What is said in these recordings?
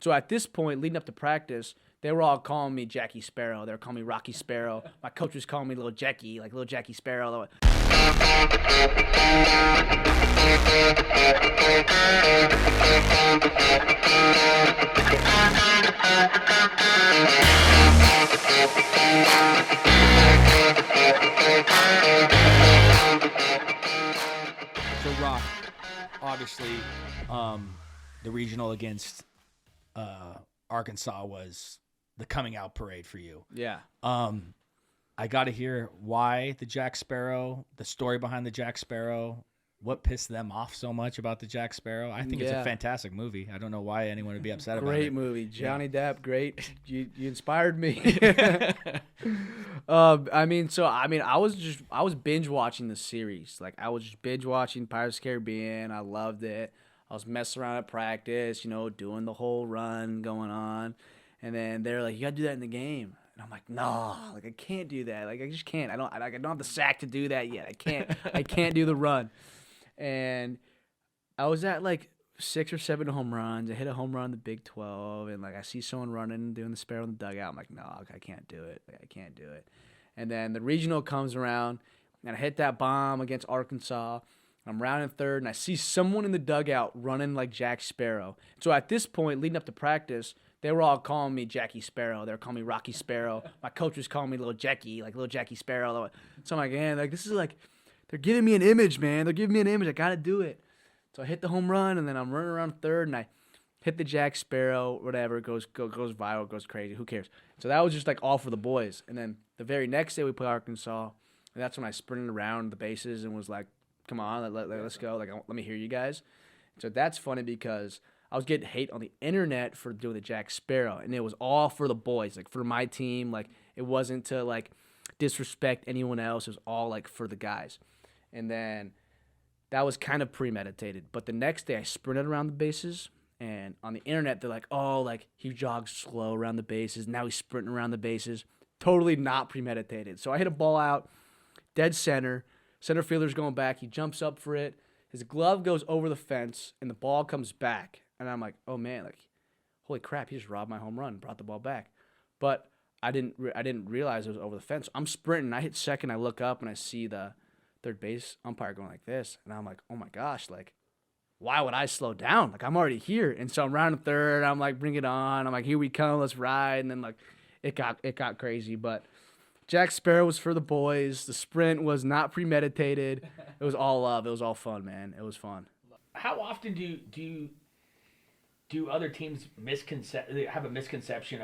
So at this point, leading up to practice, they were all calling me Jackie Sparrow. They were calling me Rocky Sparrow. My coach was calling me Little Jackie, like Little Jackie Sparrow. So Roc, obviously, the regional against Arkansas was the coming out parade for you. Yeah. I got to hear why the Jack Sparrow, the story behind the Jack Sparrow, what pissed them off so much about the Jack Sparrow. I think it's a fantastic movie. I don't know why anyone would be upset about it. Great movie. Johnny Depp, great. You inspired me. I was binge watching the series. Like, I was just binge watching Pirates of the Caribbean. I loved it. I was messing around at practice, doing the whole run going on. And then they're like, you got to do that in the game. And I'm like, no, like, I can't do that. Like, I just can't. I don't have the sack to do that yet. I can't do the run. And I was at like 6 or 7 home runs. I hit a home run in the Big 12, and like I see someone running, doing the Sparrow in the dugout. I'm like, no, I can't do it. Like, I can't do it. And then the regional comes around, and I hit that bomb against Arkansas. I'm rounding third, and I see someone in the dugout running like Jack Sparrow. So at this point, leading up to practice, they were all calling me Jackie Sparrow. They were calling me Rocky Sparrow. My coach was calling me Little Jackie, like Little Jackie Sparrow. So I'm like, man, like this is like, they're giving me an image, man. They're giving me an image. I got to do it. So I hit the home run, and then I'm running around third, and I hit the Jack Sparrow, whatever. It goes viral, goes crazy. Who cares? So that was just like all for the boys. And then the very next day we played Arkansas, and that's when I sprinted around the bases and was like, come on, let's go. Like, let me hear you guys. So that's funny because I was getting hate on the internet for doing the Jack Sparrow, and it was all for the boys, like for my team. Like, it wasn't to like disrespect anyone else. It was all like for the guys. And then that was kind of premeditated. But the next day I sprinted around the bases, and on the internet they're like, oh, like he jogs slow around the bases. Now he's sprinting around the bases. Totally not premeditated. So I hit a ball out, dead center. Center fielder's going back. He jumps up for it. His glove goes over the fence, and the ball comes back. And I'm like, oh, man, like, holy crap, he just robbed my home run, brought the ball back. But I didn't realize it was over the fence. I'm sprinting. I hit second. I look up, and I see the third base umpire going like this. And I'm like, oh, my gosh, like, why would I slow down? Like, I'm already here. And so I'm rounding third. I'm like, bring it on. I'm like, here we come. Let's ride. And then, like, it got crazy. But Jack Sparrow was for the boys. The sprint was not premeditated. It was all love. It was all fun, man. It was fun. How often do other teams have a misconception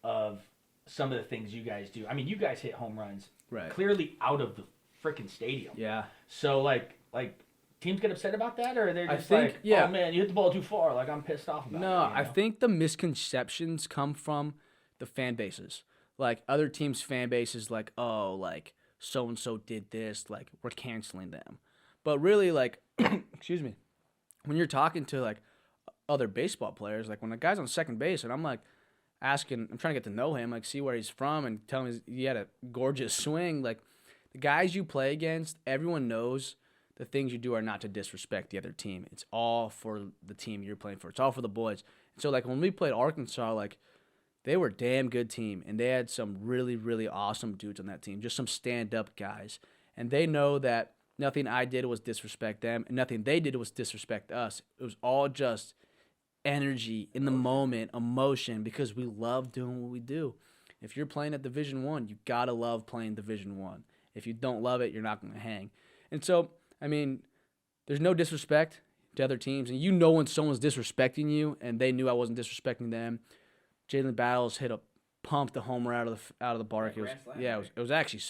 of some of the things you guys do? I mean, you guys hit home runs clearly out of the freaking stadium. Yeah. So like teams get upset about that, or they're just oh man, you hit the ball too far. Like, I'm pissed off about it. No, I think the misconceptions come from the fan bases. Like, other teams' fan bases, like, oh, like, so-and-so did this, like, we're canceling them. But really, like, excuse me, when you're talking to, like, other baseball players, like, when a guy's on second base and I'm, like, I'm trying to get to know him, like, see where he's from and tell him he had a gorgeous swing, like, the guys you play against, everyone knows the things you do are not to disrespect the other team. It's all for the team you're playing for. It's all for the boys. And so, like, when we played Arkansas, like, they were a damn good team, and they had some really, really awesome dudes on that team, just some stand-up guys. And they know that nothing I did was disrespect them, and nothing they did was disrespect us. It was all just energy in the moment, emotion, because we love doing what we do. If you're playing at Division I, you got to love playing Division I. If you don't love it, you're not going to hang. And so, I mean, there's no disrespect to other teams, and you know when someone's disrespecting you, and they knew I wasn't disrespecting them. Jalen Battles pumped the homer out of the park. It was actually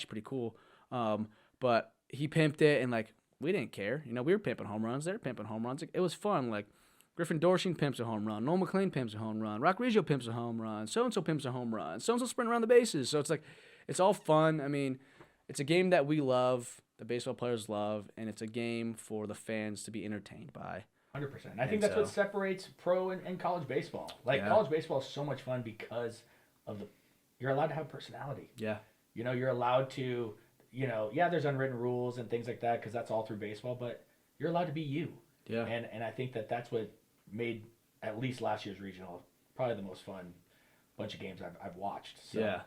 pretty cool. But he pimped it, and like, we didn't care. We were pimping home runs. They were pimping home runs. It was fun. Like, Griffin Dorsey pimps a home run. Noel McLean pimps a home run. Roc Riggio pimps a home run. So and so pimps a home run. So and so sprint around the bases. So it's like, it's all fun. I mean, it's a game that we love, the baseball players love, and it's a game for the fans to be entertained by. 100%. I think that's what separates pro and college baseball. Like, college baseball is so much fun because of you're allowed to have personality. Yeah. You're allowed to, there's unwritten rules and things like that because that's all through baseball, but you're allowed to be you. Yeah. And I think that's what made at least last year's regional, probably the most fun bunch of games I've watched. So, Yeah.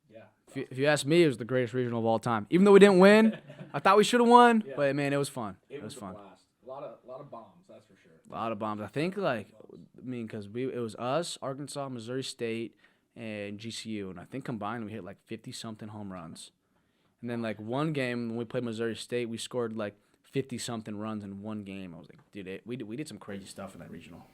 Yeah. If you ask me, it was the greatest regional of all time. Even though we didn't win, I thought we should have won. Yeah. But man, it was fun. It was fun. A blast. A lot of bombs, that's for sure. A lot of bombs. I think because it was us, Arkansas, Missouri State, and GCU, and I think combined we hit like 50-something home runs. And then like one game when we played Missouri State, we scored like 50-something runs in one game. I was like, dude, we did some crazy stuff in that regional.